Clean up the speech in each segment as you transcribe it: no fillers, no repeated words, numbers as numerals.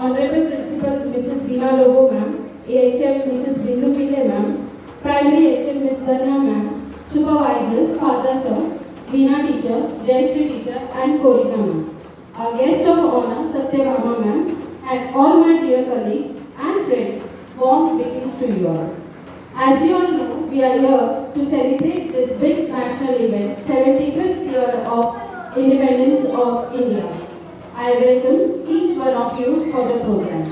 Honorable Principal Mrs. Veena Lobo ma'am, AHM Mrs. Bindu Pille ma'am, Primary HM Ms. Danya ma'am, Supervisors Father Sir, Veena teacher, Jayashree teacher and Korina ma'am. Our guest of honor Satyabhama ma'am and all my dear colleagues and friends, warm greetings to you all. As you all know, we are here to celebrate this big national event, 75th year of independence of India. I welcome each one of you for the program.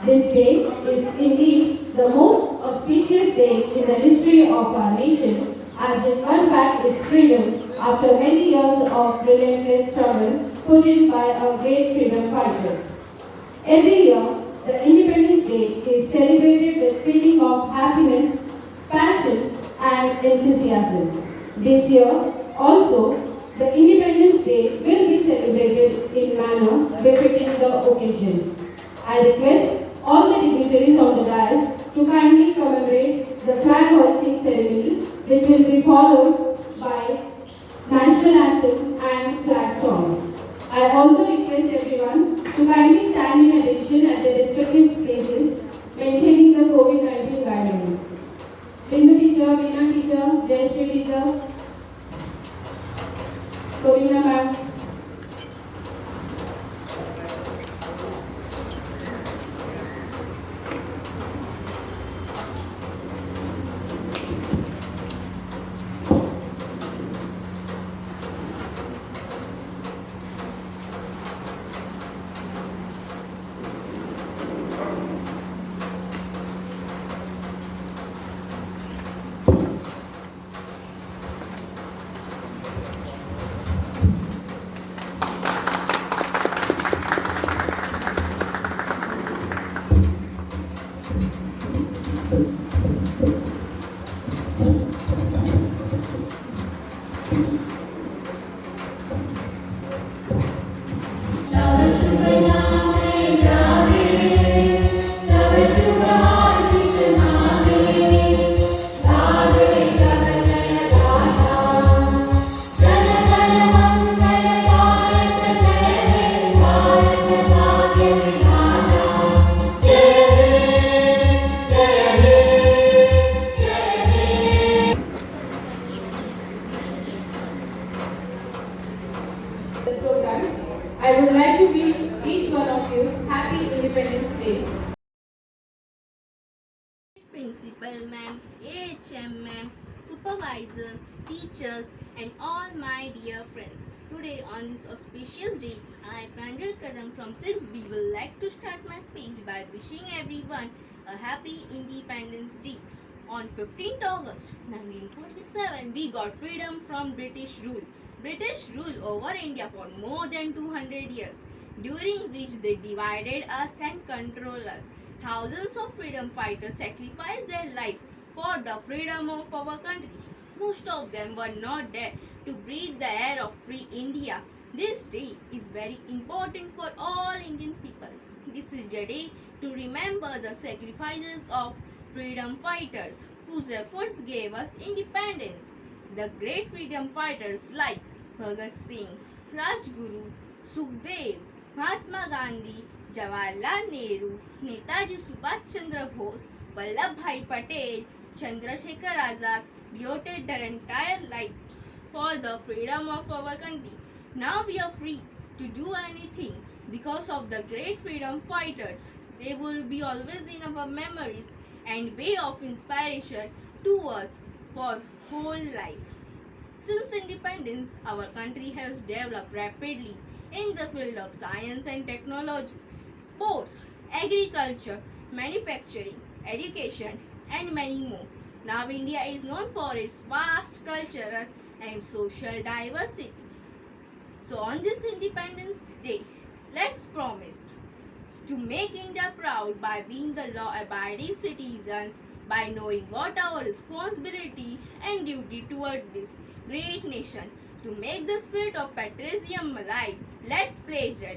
This day is indeed the most auspicious day in the history of our nation as it won back its freedom after many years of relentless struggle put in by our great freedom fighters. Every year, the Independence Day is celebrated with feeling of happiness, passion and enthusiasm. This year, also, the Independence Day will be celebrated in manner befitting the occasion. I request all the dignitaries on the dais to kindly commemorate the flag hoisting ceremony, which will be followed by national anthem and flag song. I also request everyone to kindly stand in attention at their respective places, maintaining the COVID-19 guidelines. Bindu teacher, Veena teacher, Jayashree teacher, Korina ma'am. The program, I would like to wish each one of you Happy Independence Day. Principal ma'am, AHM ma'am, supervisors, teachers and all my dear friends. Today on this auspicious day, I Pranjal Kadam from 6B will like to start my speech by wishing everyone a happy Independence Day. On 15th August 1947, we got freedom from British rule. British rule over India for more than 200 years, during which they divided us and controlled us. Thousands of freedom fighters sacrificed their life for the freedom of our country. Most of them were not there to breathe the air of free India. This day is very important for all Indian people. This is the day to remember the sacrifices of freedom fighters whose efforts gave us independence. The great freedom fighters like Bhagat Singh, Rajguru, Sukhdev, Mahatma Gandhi, Jawaharlal Nehru, Netaji Subhash Chandra Bose, Vallabhbhai Patel, Chandrasekhar Azad devoted their entire life for the freedom of our country. Now we are free to do anything because of the great freedom fighters. They will be always in our memories and way of inspiration to us for whole life. Since independence, our country has developed rapidly in the field of science and technology, sports, agriculture, manufacturing, education, and many more. Now India is known for its vast cultural and social diversity. So on this Independence Day, let's promise to make India proud by being the law-abiding citizens, by knowing what our responsibility and duty toward this great nation, to make the spirit of patriotism alive. Let's pledge that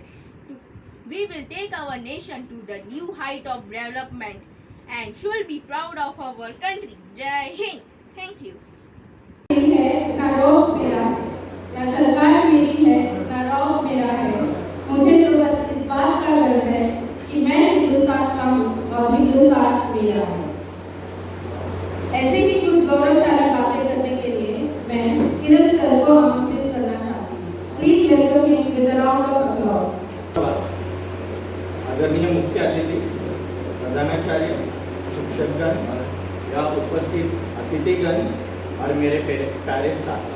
we will take our nation to the new height of development and should be proud of our country. Jai Hind. Thank you. ना रोग मेरा ना सरकार मेरी है ना रौब मेरा है मुझे तो बस इस बात का गर्व है कि आदरणीय मुख्य अतिथि, प्रधानाचार्य, शिक्षकगण, या उपस्थित अतिथिगण और मेरे प्यारे साथी,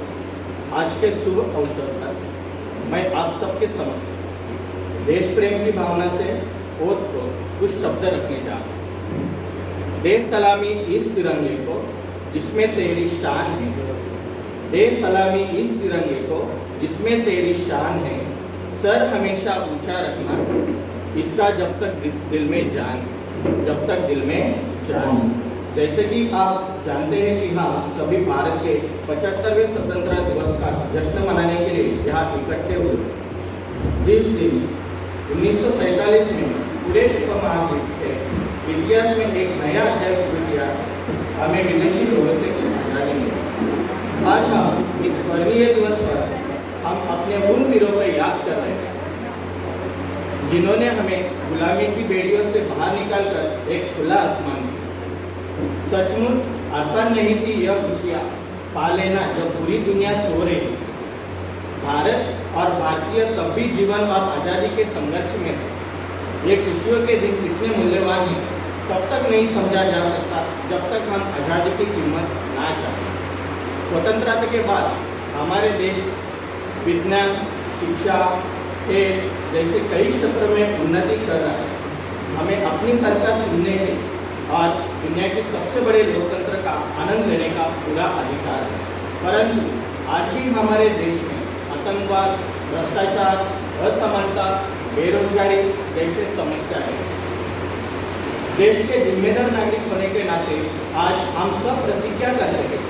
आज के शुभ अवसर पर मैं आप सबके समक्ष देश प्रेम की भावना से ओतप्रोत कुछ शब्द रखने जा रहा हूँ। दे सलामी इस तिरंगे को जिसमें तेरी शान है, दे सलामी इस तिरंगे को जिसमें तेरी शान है, सर हमेशा ऊंचा रखना इसका जब तक दिल में जान है, जब तक दिल में जान है। जैसे कि आप जानते हैं कि हाँ, सभी भारत के 75वें स्वतंत्रता दिवस का जश्न मनाने के लिए यहाँ इकट्ठे हुए। जिस दिन 1947 में पूरे उपमहाद्वीप के इतिहास में एक नया अध्याय शुरू किया, हमें विदेशी लोगों से आज़ादी मिली। आज हम इस स्वर्णीय दिवस पर हम अपने उन वीरों को याद कर रहे हैं जिन्होंने हमें गुलामी की बेड़ियों से बाहर निकालकर एक खुला आसमान दिया। सचमुच आसान नहीं थी यह खुशियाँ पा लेना जब पूरी दुनिया सो रही थी। भारत और भारतीय तब भी जीवन और आज़ादी के संघर्ष में थे। ये खुशियों के दिन कितने मूल्यवान हैं तब तक नहीं समझा जा सकता जब तक हम आज़ादी की कीमत ना जानें। स्वतंत्रता के बाद हमारे देश विज्ञान, शिक्षा, खेल जैसे कई क्षेत्रों में उन्नति कर रहा है। हमें अपनी सरकार चुनने के और दुनिया के सबसे बड़े लोकतंत्र का आनंद लेने का पूरा अधिकार है। परंतु आज भी हमारे देश में आतंकवाद, भ्रष्टाचार, असमानता, बेरोजगारी जैसे समस्या है। देश के जिम्मेदार नागरिक होने के नाते आज हम सब प्रतिज्ञा कर रहे हैं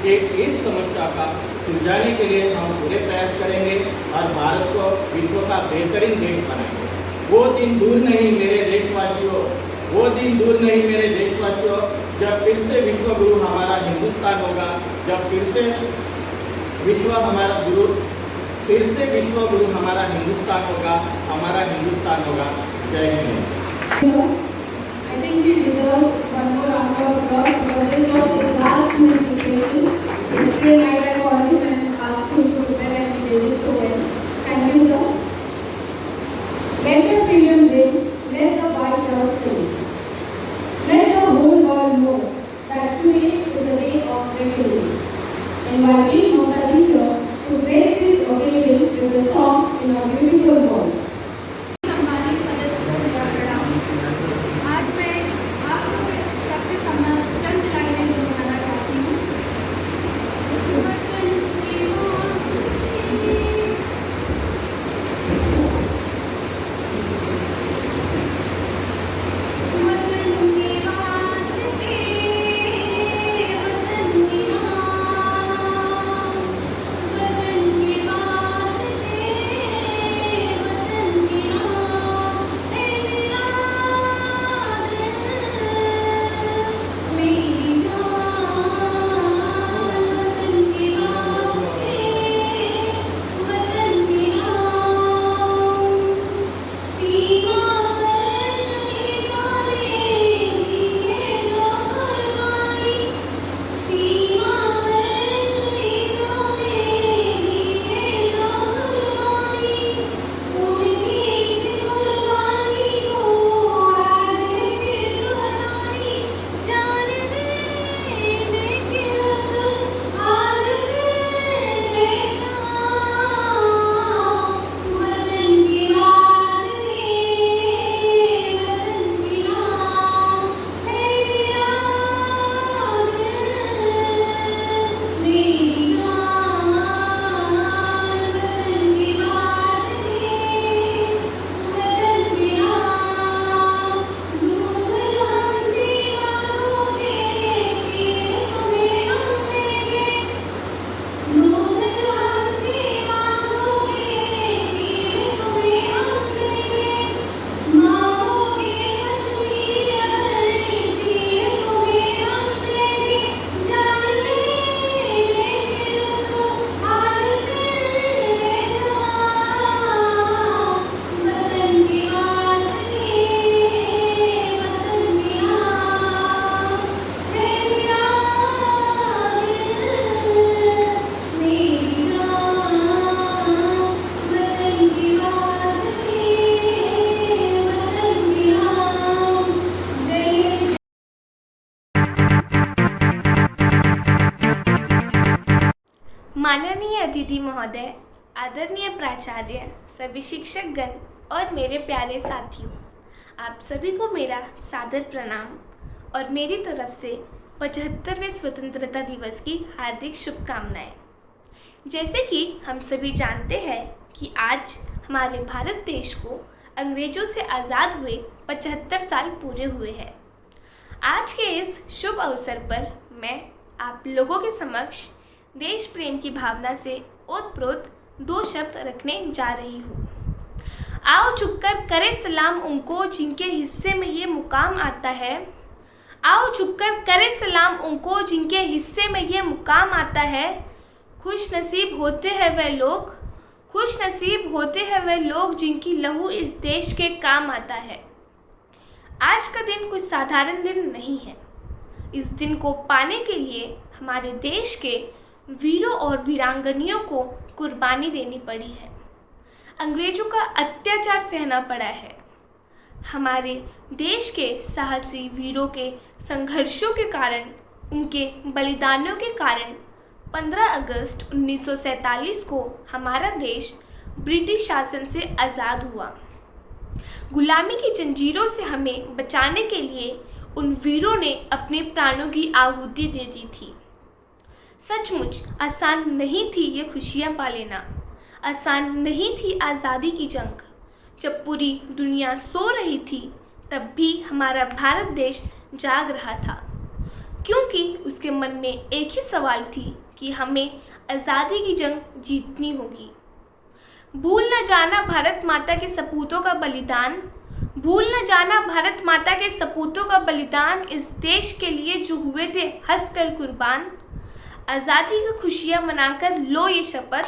कि इस समस्या का सुलझाने के लिए हम पूरे प्रयास करेंगे और भारत को विश्व का बेहतरीन देश बनाएंगे। वो दिन दूर नहीं मेरे देशवासियों, वो दिन दूर नहीं मेरे देशवासियों, जब फिर से विश्व गुरु हमारा हिंदुस्तान होगा, जब फिर से विश्व गुरु हमारा हिंदुस्तान होगा, हमारा हिंदुस्तान होगा। जय Hind. I think we deserve one more round of applause because this was the last minute preparation. Yesterday night I called him and asked him to prepare and he did it so well. Thank you, sir. Let the freedom ring, let the white dove sing. Let the whole world know that today is the day of victory. Inviting Mata teacher to grace this occasion with a song in a beautiful voice. सम्मानित सदस्यों का प्रणाम। आज मैं आप सबके सम्मान चंद लाइनें गुनगुनाना चाहती हूँ। माननीय अतिथि महोदय, आदरणीय प्राचार्य, सभी शिक्षकगण और मेरे प्यारे साथियों, आप सभी को मेरा सादर प्रणाम और मेरी तरफ से 75वें स्वतंत्रता दिवस की हार्दिक शुभकामनाएं। जैसे कि हम सभी जानते हैं कि आज हमारे भारत देश को अंग्रेजों से आज़ाद हुए 75 साल पूरे हुए हैं। आज के इस शुभ अवसर पर मैं आप लोगों के समक्ष देश प्रेम की भावना से ओतप्रोत 2 शब्द रखने जा रही हूँ। आओ झुककर करे सलाम उनको जिनके हिस्से में ये मुकाम आता है। आओ झुककर करे सलाम उनको जिनके हिस्से में ये मुकाम आता है। खुश नसीब होते हैं वह लोग, खुश नसीब होते हैं वह लोग जिनकी लहू इस देश के काम आता है। आज का दिन कोई साधारण दिन नहीं है। इस दिन को पाने के लिए हमारे देश के वीरों और वीरांगनियों को कुर्बानी देनी पड़ी है। अंग्रेजों का अत्याचार सहना पड़ा है। हमारे देश के साहसी वीरों के संघर्षों के कारण, उनके बलिदानों के कारण 15 अगस्त 1947 को हमारा देश ब्रिटिश शासन से आज़ाद हुआ। गुलामी की जंजीरों से हमें बचाने के लिए उन वीरों ने अपने प्राणों की आहुति दे दी थी। सचमुच आसान नहीं थी ये खुशियाँ पा लेना, आसान नहीं थी आज़ादी की जंग। जब पूरी दुनिया सो रही थी तब भी हमारा भारत देश जाग रहा था, क्योंकि उसके मन में एक ही सवाल थी कि हमें आज़ादी की जंग जीतनी होगी। भूल न जाना भारत माता के सपूतों का बलिदान, भूल न जाना भारत माता के सपूतों का बलिदान, इस देश के लिए जो हुए थे हंसकर कुर्बान। आज़ादी की खुशियाँ मनाकर लो ये शपथ,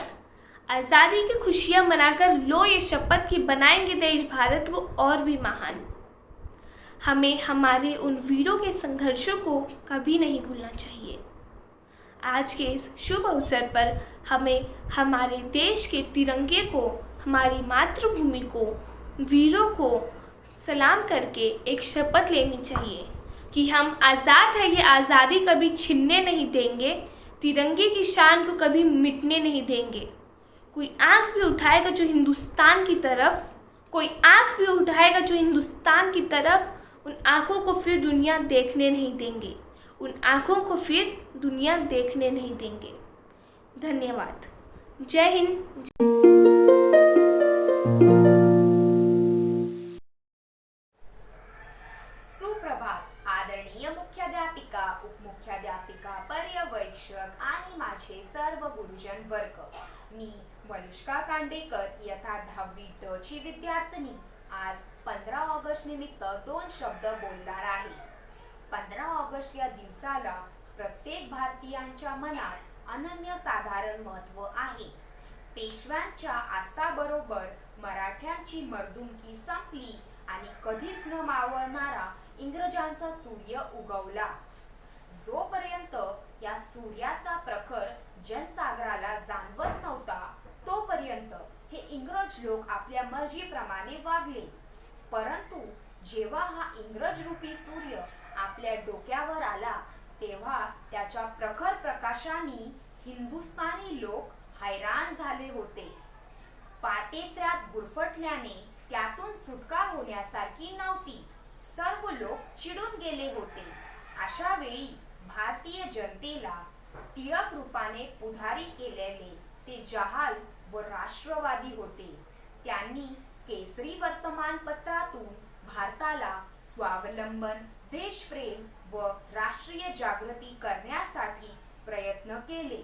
आज़ादी की खुशियाँ मनाकर लो ये शपथ कि बनाएंगे देश भारत को और भी महान। हमें हमारे उन वीरों के संघर्षों को कभी नहीं भूलना चाहिए। आज के इस शुभ अवसर पर हमें हमारे देश के तिरंगे को, हमारी मातृभूमि को, वीरों को सलाम करके एक शपथ लेनी चाहिए कि हम आज़ाद हैं, ये आज़ादी कभी छीनने नहीं देंगे, तिरंगे की शान को कभी मिटने नहीं देंगे। कोई आँख भी उठाएगा जो हिंदुस्तान की तरफ, कोई आँख भी उठाएगा जो हिंदुस्तान की तरफ, उन आँखों को फिर दुनिया देखने नहीं देंगे, उन आँखों को फिर दुनिया देखने नहीं देंगे। धन्यवाद। जय हिंद। सुप्रभात आदरणीय मुख्याध्यापिका, उपमुख्याध्यापिका, पर्यवेक्षक आणि माझे सर्व गुरुजन वर्ग। मी मनुष्का कांडेकर, इयत्ता 10वी ड ची विद्यार्थिनी, आज 15 ऑगस्ट निमित्त 2 शब्द बोलणार आहे। 15 ऑगस्ट या दिवसाला प्रत्येक भारतीयांच्या मनात अनन्यसाधारण महत्त्व आहे। पेशव्यांच्या आस्थाबरोबर मराठ्यांची मर्दुमकी संपली आणि कधीच न मावळणारा इंग्रजांचा सूर्य उगवला। जोपर्यंत या सूर्याचा प्रखर जनसागराला जाणवत नव्हता, तोपर्यंत हे इंग्रज लोक आपल्या मर्जीप्रमाणे वागले। परंतु जेव्हा हा इंग्रज रूपी सूर्य आपल्या डोक्यावर आला, तेव्हा त्याच्या प्रखर प्रकाशाने हिंदुस्थानी लोक हैराण झाले होते। पाटेत्र्यात गुरफटल्याने त्यातून सुटका होण्यासारखी नव्हती। सर्व लोक चिडून गेले होते। अशा वेळी भारतीय जनतेला टिळक रूपाने पुढारी केलेले ते जहाल व राष्ट्रवादी होते। त्यांनी केसरी वर्तमानपत्रातून भारताला स्वावलंबन, देशप्रेम व राष्ट्रीय जागृती करण्यासाठी प्रयत्न केले।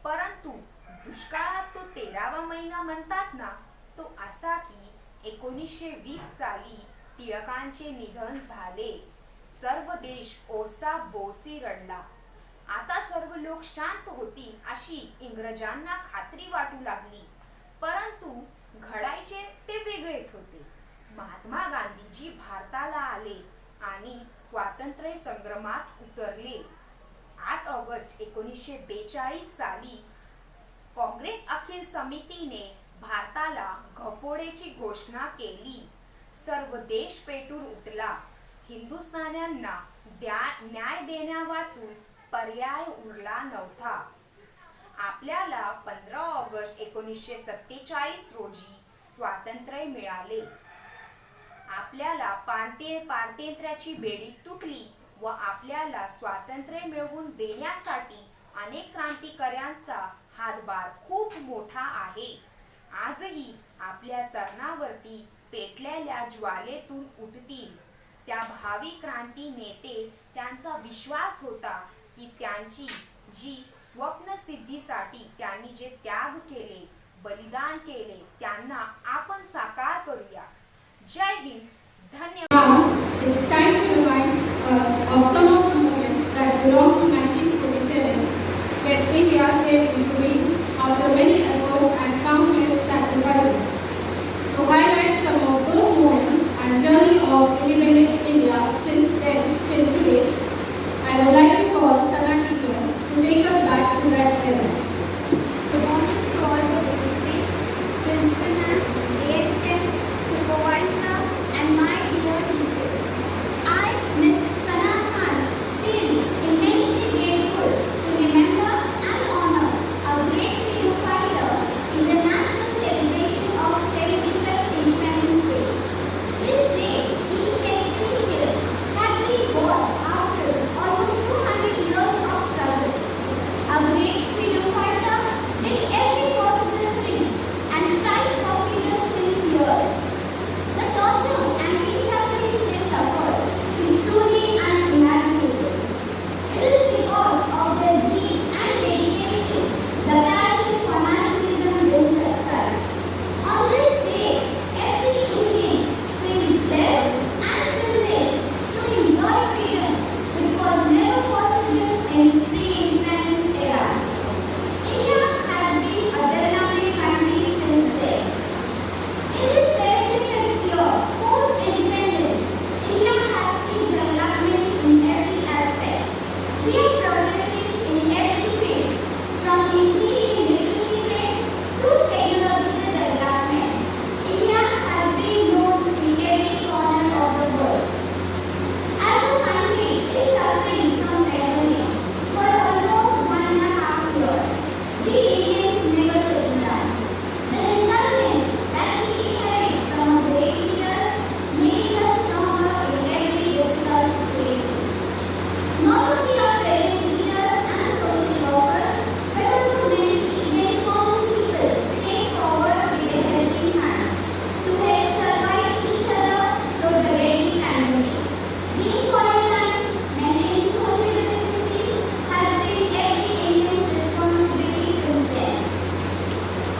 परंतु दुष्काळात तो 13वा महिना म्हणतात ना, तो असा की 1920 साली टिळकांचे निधन झाले। सर्व देश ओसा बोसी रडला। आता सर्व लोक शांत होतील अशी इंग्रजांना खात्री वाटू लागली। परंतु घडायचे ते वेगळेच होते। महात्मा गांधीजी भारताला आले आणि स्वातंत्र्य संग्रामात उतरले। 8 ऑगस्ट 1942 साली काँग्रेस अखिल समितीने भारताला घपोडेची घोषणा केली। सर्व देश पेटून उठला। हिंदुस्थान्यांना न्याय देण्यावाचून पर्याय उरला नव्हता। आपल्याला 15 ऑगस्ट 1947 रोजी स्वातंत्र्य मिळाले. आपल्याला पारतंत्र्याची बेडी तुटली व आपल्याला स्वातंत्र्य मिळवून देण्यासाठी अनेक क्रांतिकारकांचा हातभार खूप मोठा आहे. आजही आपल्या सरणावरती पेटलेल्या ज्वालेतून उठतील त्या भावी क्रांती नेते. त्यांचा विश्वास होता की त्यांची जी स्वप्नसिद्धीसाठी त्यांनी जे त्याग केले, बलिदान केले, त्यांना आपण साकार करूया. जय हिंद. धन्यवाद. Now, it's time to remind us of some of the moments that belong to 1947 when India came into being after many efforts and countless sacrifices. To highlight some of those moments and journey of independent India since then till today, I would like to call Sana teacher to take us back to that era. Good morning to all the participants, principal ma'am, AHM, supervisor, and my dear teachers. I, Ms. Sana Khan, feel immensely grateful to remember and honor a great freedom fighter in the national celebration of 75th Independence Day. This day, being very precious, had been born after almost 200 years of struggle. A great freedom fighter did every possible thing and strive for freedom since years. The torture and injustice they suffered is truly unimaginable. It is because of their zeal and dedication, the passion for nationalism wins success. On this day, every Indian feels blessed and privileged to enjoy freedom, which was never possible in pre-independence era. India has been a developing country since then. In this 75th year post-independence, India has seen development in every aspect. We are progressing in every field, from increasing literacy rate to technological development. India has been known in every corner of the world. As the country is suffering from pandemic for almost 1.5 years, we Indians never settle down. The result is that we inherit from our great leaders, making us stronger in every difficult situation. Not only our present leaders and social workers, but also many common people came forward with their helping hands to help survive each other through the deadly pandemic. Being quarantined, maintaining social distancing has been every Indian's responsibility since then.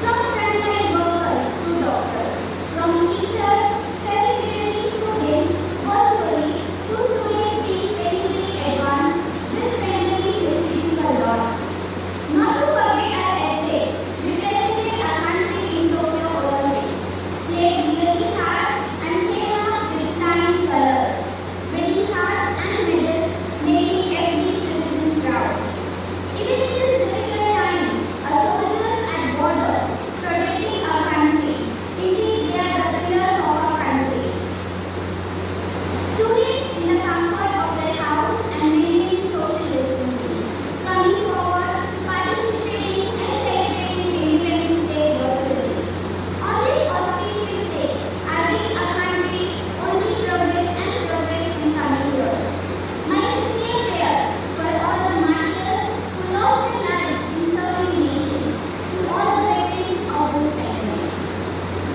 From frontline workers to doctors, from teachers, facilitating students virtually to students being technically advanced, this pandemic is teaching a lot. Not to forget our athletes, represented our country in Tokyo Olympics, played really hard and came out with flying colors, winning hearts and medals, making every citizen proud. Even in this difficult time, our soldiers at border protecting our country. Indeed, they are the pillars of our country. Students in the comfort of their house and maintaining social distancing, coming forward, participating and celebrating Independence Day virtually. On this auspicious day, I wish our country only progress and progress in coming years. My sincere prayer for all the martyrs who lost their lives in serving nation, to all the victims of this pandemic.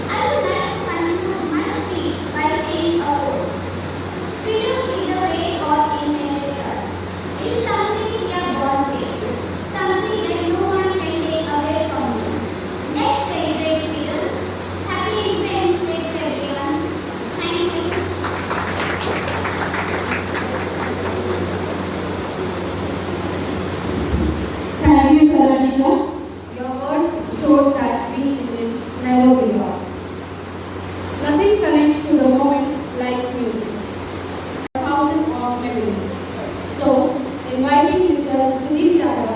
I would like to conclude my speech by saying a quote. Freedom is the way God invented us. It is something we are born with, something that no one can take away from you. Let's celebrate freedom. Happy Independence Day to everyone. Thank you. Thank you, Sana teacher. Your words showed that we Indians never give up. Nothing connects to the moment like music. Thousands of memories. So, inviting Mr. Sudhir Yadav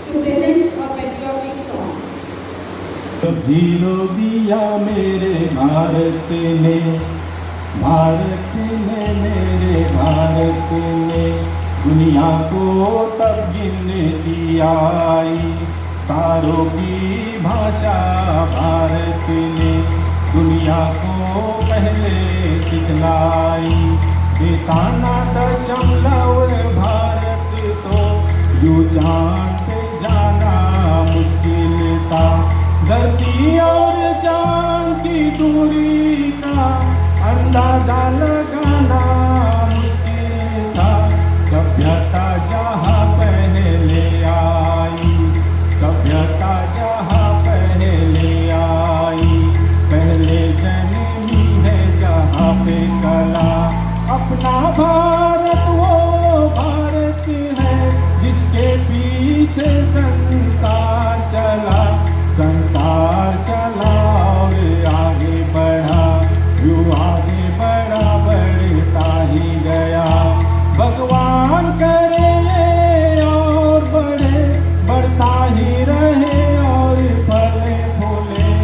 to present a patriotic song. Zero दिया मेरे भारत ने मेरे भारत ने दुनिया को तब गिनती आई संस्कारों की भाषा भारत ने दुनिया को पहले सिखलाई। बेताना दशमलव भारत तो यूं जान के जाना मुश्किल था। धरती और चांद की दूरी का अंदाजा लगाना मुश्किल था। सभ्यता जहाँ पहले आई, सभ्यता जहाँ पहले आई, पहले जन्मी है जहाँ पे कला। अपना भारत वो भारत है जिसके पीछे संसार चला, संसार चला और आगे बढ़ा, यूं आगे बढ़ा बढ़ता ही गया। भगवान करे और बढ़े, बढ़ता ही रहे और फले फूले।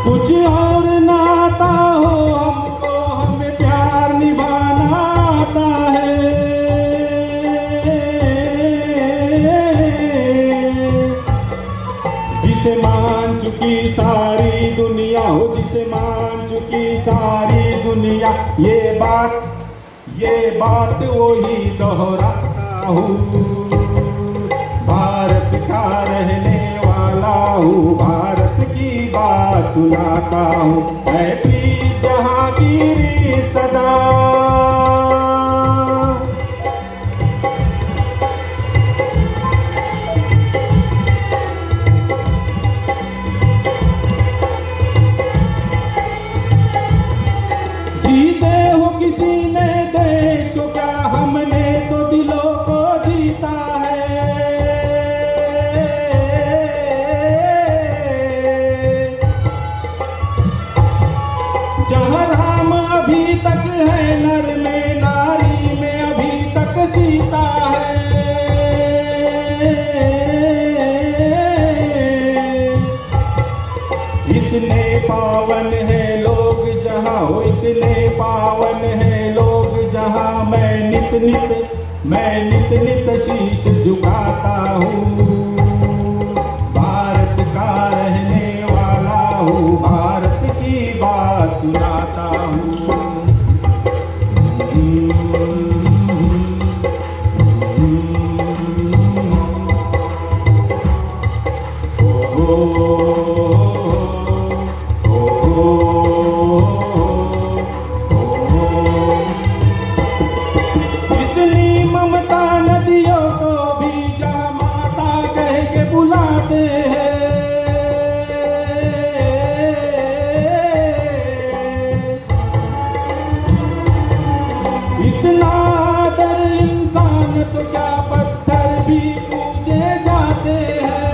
कुछ और नाता हो हमको, हमें प्यार निभाना आता है। जिसे मान चुकी सारी दुनिया हो, जिसे मान चुकी सारी दुनिया, ये बात वही दोहराता हूँ। भारत का रहने वाला हूँ, भारत की बात सुनाता हूँ। है प्लीज जहांगीर सदा, जीते हो किसी ने देश को क्या, हमने तो दिलों को जीता है। जहाँ राम अभी तक है, नर में नारी में अभी तक सीता है। इतने पावन है लोग जहाँ हो, इतने पावन है लोग जहाँ, मैं नित नित शीश झुकाता हूँ। भारत का रहने वाला हूँ, भारत की बात सुनाता हूँ। इतनी ममता नदियों को भी जहाँ माता कह के बुलाते हैं। इतना आदर इंसान तो क्या पत्थर भी पूजे जाते हैं।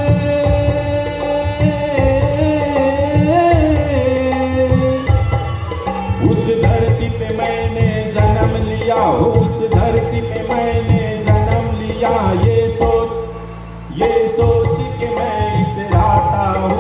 उस धरती पे मैंने जन्म लिया, उस धरती पे मैंने जन्म लिया, ये सोच के मैं इतराता हूँ।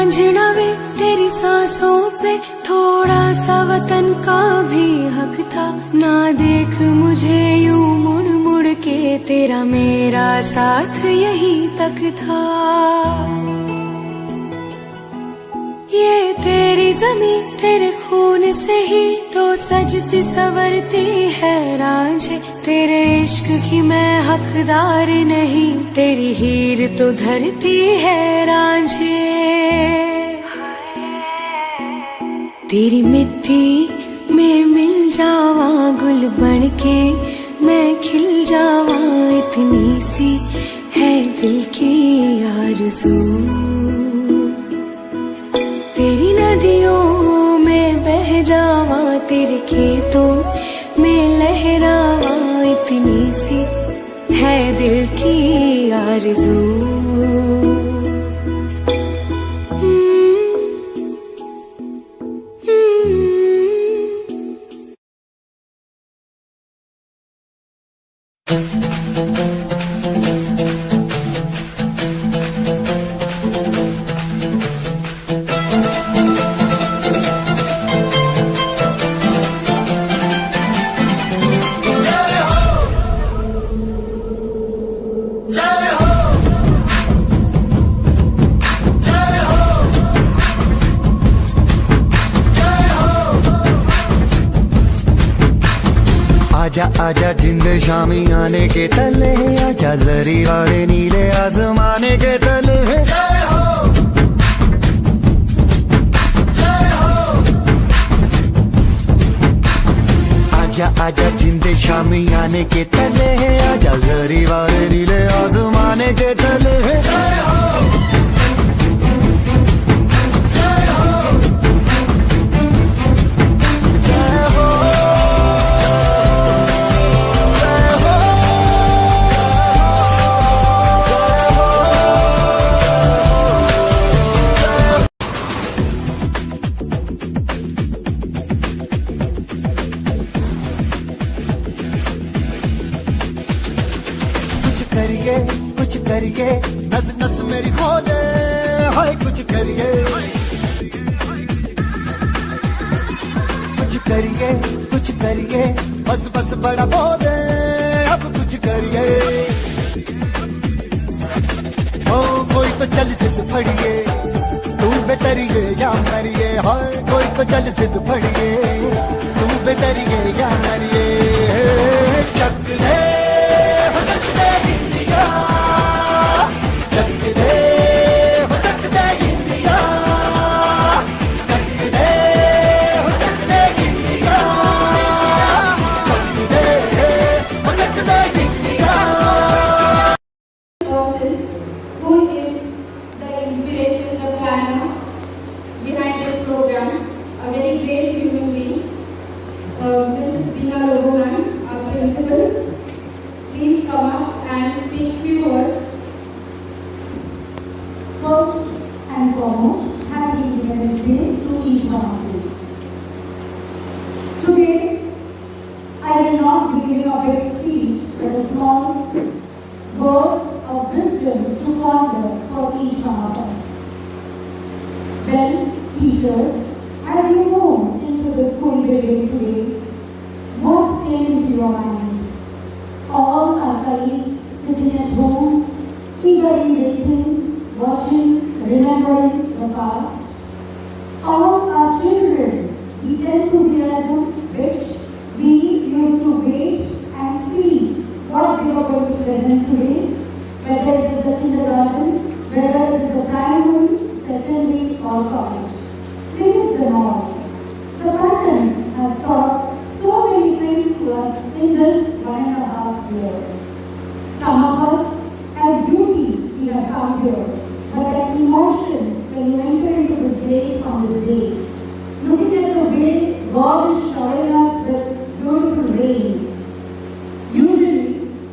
रांझना वे तेरी सांसों पे थोड़ा सा वतन का भी हक था। ना देख मुझे यूं मुड़ मुड़ के, तेरा मेरा साथ यही तक था। ये तेरी ज़मीं तेरे खून से ही तो सजती संवरती है रांझे। तेरे इश्क की मैं हकदार नहीं, तेरी हीर तो धरती है रांझे। तेरी मिट्टी में मिल जावा गुल बन के, मैं खिल जावा, इतनी सी है दिल की आरज़ू। तेरी नदियों में बह जावा, तेरे खेतों में लहरावा, इतनी सी है दिल की आरज़ू। आजा आजा जिंद शामी आने के तले, आजा जरी वाले नीले आसमाने के तले। आजा आजा जिंद शामी आने के तले, आजा जरी वाले नीले आसमाने के तले। कुछ करिए नस नस मेरी खोले, हाय कुछ करिए। कुछ करिए बस बस बड़ा बोले, अब कुछ करिए। ओ कोई तो चल सिद्ध फड़िए, तू बेतरिए या मरिए। हाय कोई तो चल सिद्ध फड़िए, तू बेतरिए या मरिए। चक दे Mrs. Bina Loboman, our principal, please come up and speak few words. First and foremost, happy Independence Day to each one of you. Today, I will not be giving a big speech, but a small words of wisdom to ponder for each one of us. Well, teachers, as you move into the school building today, what came into your mind? All our colleagues sitting at home, eagerly waiting, watching, remembering the past. All our children, the enthusiasm which we used to wait and see what they were going to present today, whether it is the kindergarten, whether it is the primary, secondary or college. They missed them all. The pandemic has taught so many things to us in this 1.5 years. Some of us, as duty, we have come here, but the emotions when you enter into this day on this day, looking at the way God is showering us with beautiful rain. Usually,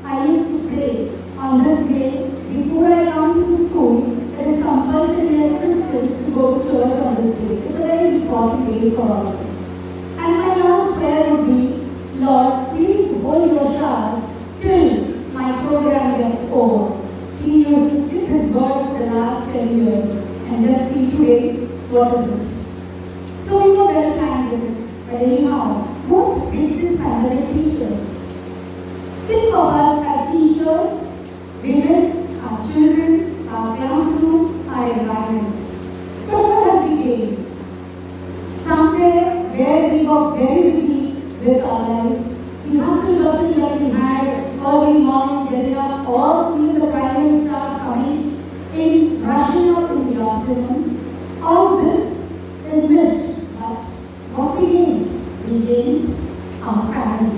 I used to pray on this day before I come to school. It is compulsory as Christians to go to church on this day. It's a very important day for all of us. And my last prayer would be, Lord, please hold your showers till my program gets over. He used to keep his word for the last 10 years and just see today, what is it? So we were well planned with it. But anyhow, what did this pandemic teach us? Think of us as teachers. We miss our children, our classroom, our environment. But what have we gained? Somewhere where we were very busy with our lives, the hustle bustle that we had early morning, getting up, or even the private staff coming in, rushing up in the afternoon, all this is missed. But what we gained? We gained our family.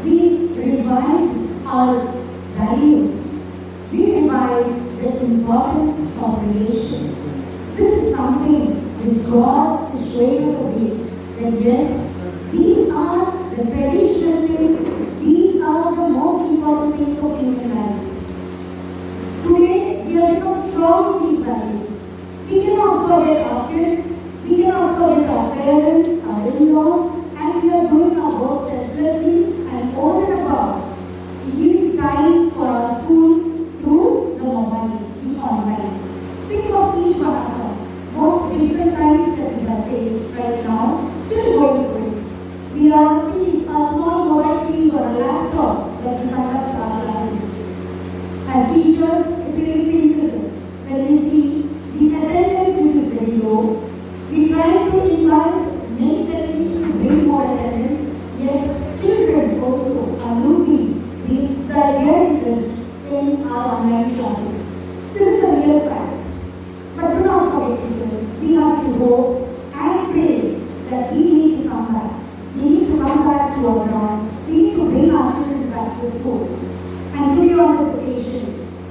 We revived our values. We revived the importance of relation. This is something which God is showing us a way that yes, these are the traditional things, these are the most important things of human life. Today, we have become strong in these values. We cannot forget our kids, we cannot forget our parents, our in-laws, and we are doing our work selflessly and over and above. Giving time for our school through the mobile, the online. Think of each one of us, what different times that we have faced right now, still going through. We are on a small mobile piece or a laptop that we conduct our classes. As teachers, it really pinches us when we see the attendance which is very low. We try to invite many techniques to bring more attendance, yet children also are losing their interest in our online classes. This is a real fact. But do not forget, teachers, we have to hope and pray that we need to come back. We need to come back to our ground. We need to bring our children back to school. And to be on this occasion,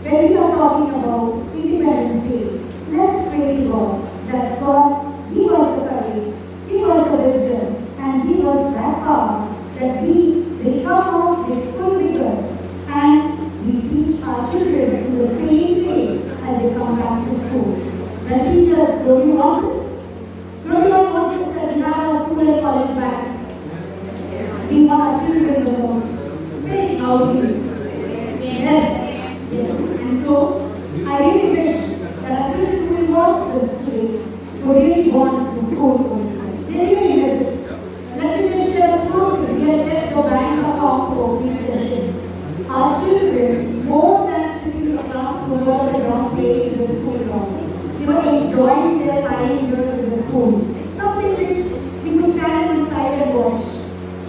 when we are talking about Independence Day, let's pray to God that God give us the courage, give us the wisdom, and give us that power that we will come out with full vigor and we teach our children in the same way as they come back to school. Well, teachers, don't you want this? Don't you want this that we have our school and college back? We want our children the most. Say it loudly. Yes. Yes. And so, I really wish that our children who will watch this today would really want the school also. They really miss it. Let me just share a story. We had kept the bank account for opening session. Our children, more than sitting in the class, were on the ground playing in the school ground. They were enjoying their time here in the school. Something which we could stand on the side and watch.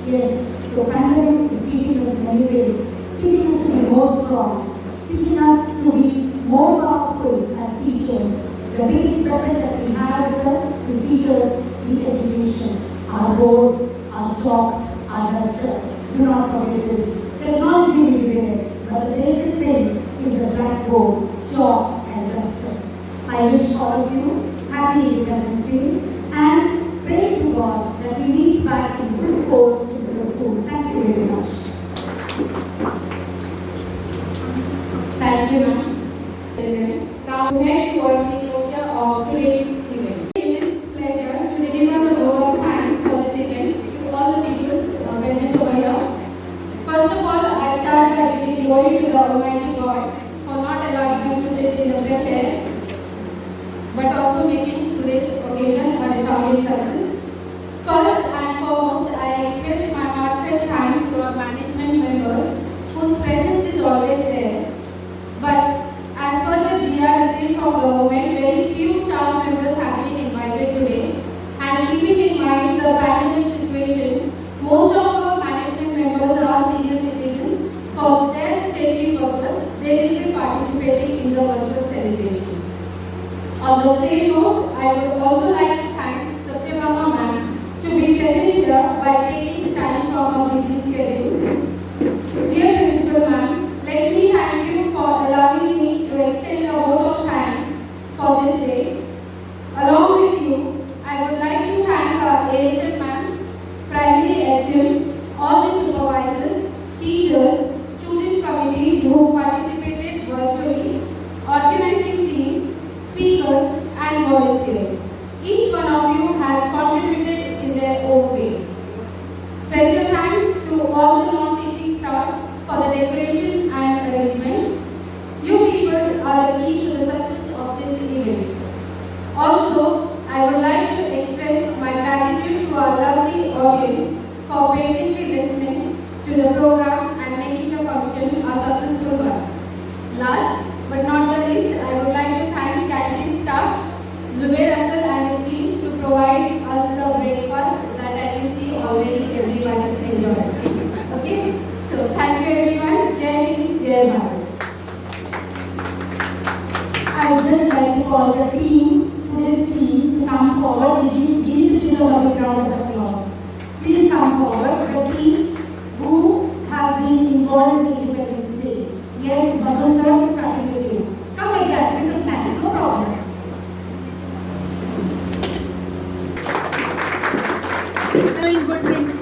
Yes, so pandemic is teaching us many ways, teaching us to be more strong, teaching us to be more powerful as teachers. The biggest weapon that we have with us is teachers, the education, our board, our chalk, our duster. Do not forget this. Technology will be there, but the basic thing is the blackboard, chalk, and duster. I wish all of you happy Independence Day and pray to God that we meet back in full force into the school. Thank you very much. Thank you, ma'am. Now we head towards the closure of today's event. It is pleasure to deliver the vote of thanks for this event to all the people present over here. First of all, I start by giving glory to the Almighty God for not allowing us to sit in the fresh air, but also making today's occasion a resounding success. First and foremost, I express my heartfelt thanks to our management members whose presence is always there. But as per the GR received from government, very few staff members have been invited today. And keeping in mind the pandemic situation, most of our management members are senior citizens. For their safety purpose, they will be participating in the virtual celebration. On the same note, I would also like to thank Satyabhama ma'am to be present here by taking time from a busy schedule. Dear Principal ma'am, let me thank you for allowing me to extend a vote of thanks for this day. Along with you, I would like to thank our AHM ma'am, primary HM, all the supervisors, teachers, student committees who participated virtually, organizing team, speakers and volunteers. Each one of you has contributed in their own way. Special thanks to all the non-teaching staff for the decoration and arrangements. You people are the key to the success of this event. Also, audience for patiently listening to the program and making the function a successful one. Last but not the least, I would like to thank canteen staff, Zubair Uncle and his team to provide us the breakfast that I can see already everyone is enjoying. Okay, so thank you everyone. Jai Hind, Jai Bharat. I would just like to call the team, today's team, to come forward. Give it a lovely round of applause. Please come forward, the team who have been involved in Independence Day. Yes, Bubble sir, starting with you. Come again with the snacks, no problem. Doing good things